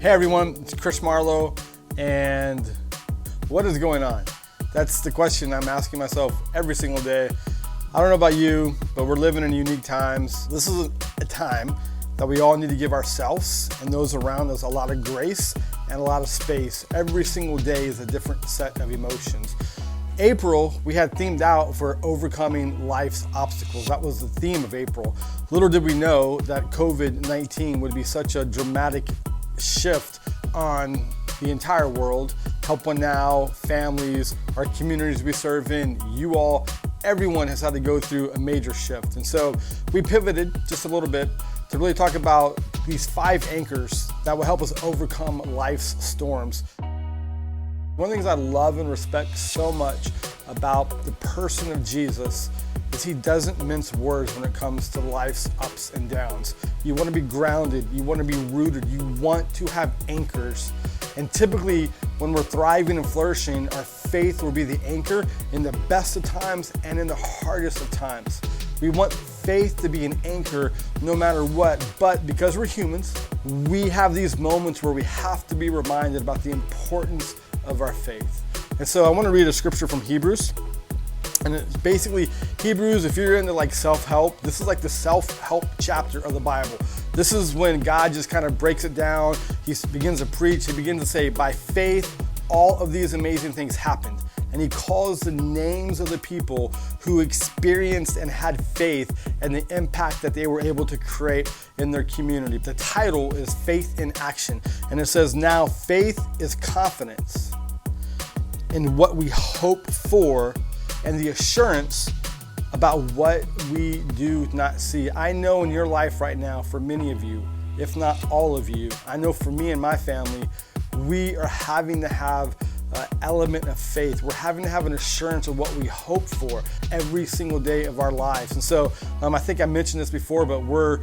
Hey everyone, it's Chris Marlowe, and what is going on? That's the question I'm asking myself every single day. I don't know about you, but we're living in unique times. This is a time that we all need to give ourselves and those around us a lot of grace and a lot of space. Every single day is a different set of emotions. April, we had themed out for overcoming life's obstacles. That was the theme of April. Little did we know that COVID-19 would be such a dramatic shift on the entire world. Help One Now, families, our communities we serve in, you all, everyone has had to go through a major shift. And so we pivoted just a little bit to really talk about these 5 anchors that will help us overcome life's storms. One of the things I love and respect so much about the person of Jesus is he doesn't mince words when it comes to life's ups and downs. You want to be grounded, you want to be rooted, you want to have anchors. And typically when we're thriving and flourishing, our faith will be the anchor in the best of times and in the hardest of times. We want faith to be an anchor no matter what, but because we're humans, we have these moments where we have to be reminded about the importance of our faith. And so I want to read a scripture from Hebrews. And it's basically Hebrews, if you're into like self-help, this is like the self-help chapter of the Bible. This is when God just kind of breaks it down. He begins to preach. He begins to say, by faith, all of these amazing things happened. And he calls the names of the people who experienced and had faith and the impact that they were able to create in their community. The title is Faith in Action. And it says, now faith is confidence in what we hope for and the assurance about what we do not see. I know in your life right now, for many of you, if not all of you, I know for me and my family, we are having to have an element of faith. We're having to have an assurance of what we hope for every single day of our lives. And so I think I mentioned this before, but we're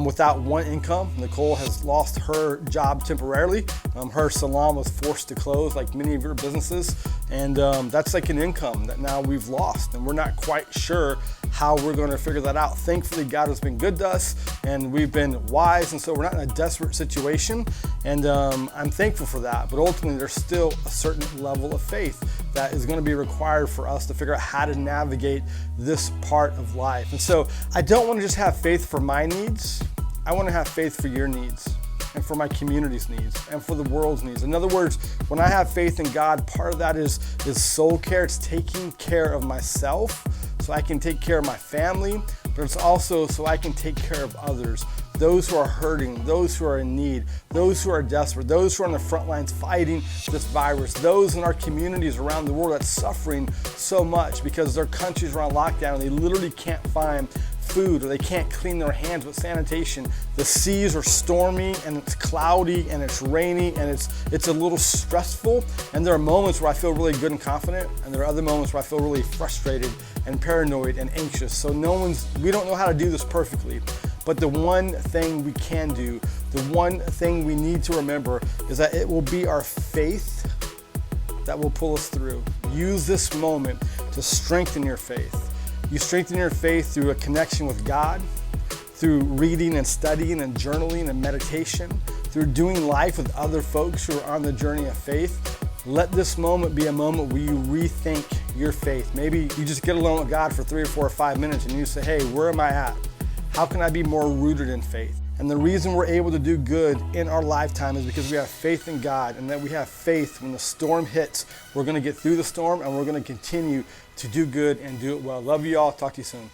without one income. Nicole has lost her job temporarily. Her salon was forced to close like many of your businesses. And that's like an income that now we've lost. And we're not quite sure how we're going to figure that out. Thankfully, God has been good to us and we've been wise. And so we're not in a desperate situation. And I'm thankful for that. But ultimately, there's still a certain level of faith that is going to be required for us to figure out how to navigate this part of life. And so I don't want to just have faith for my needs. I want to have faith for your needs and for my community's needs and for the world's needs. In other words, when I have faith in God, part of that is soul care. It's taking care of myself so I can take care of my family, but it's also so I can take care of others. Those who are hurting, those who are in need, those who are desperate, those who are on the front lines fighting this virus, those in our communities around the world that's suffering so much because their countries are on lockdown and they literally can't find food or they can't clean their hands with sanitation. The seas are stormy and it's cloudy and it's rainy and it's a little stressful. And there are moments where I feel really good and confident, and there are other moments where I feel really frustrated and paranoid and anxious. So we don't know how to do this perfectly. But the one thing we can do, the one thing we need to remember is that it will be our faith that will pull us through. Use this moment to strengthen your faith. You strengthen your faith through a connection with God, through reading and studying and journaling and meditation, through doing life with other folks who are on the journey of faith. Let this moment be a moment where you rethink your faith. Maybe you just get alone with God for 3 or 4 or 5 minutes and you say, hey, where am I at? How can I be more rooted in faith? And the reason we're able to do good in our lifetime is because we have faith in God, and that we have faith when the storm hits, we're going to get through the storm and we're going to continue to do good and do it well. Love you all. Talk to you soon.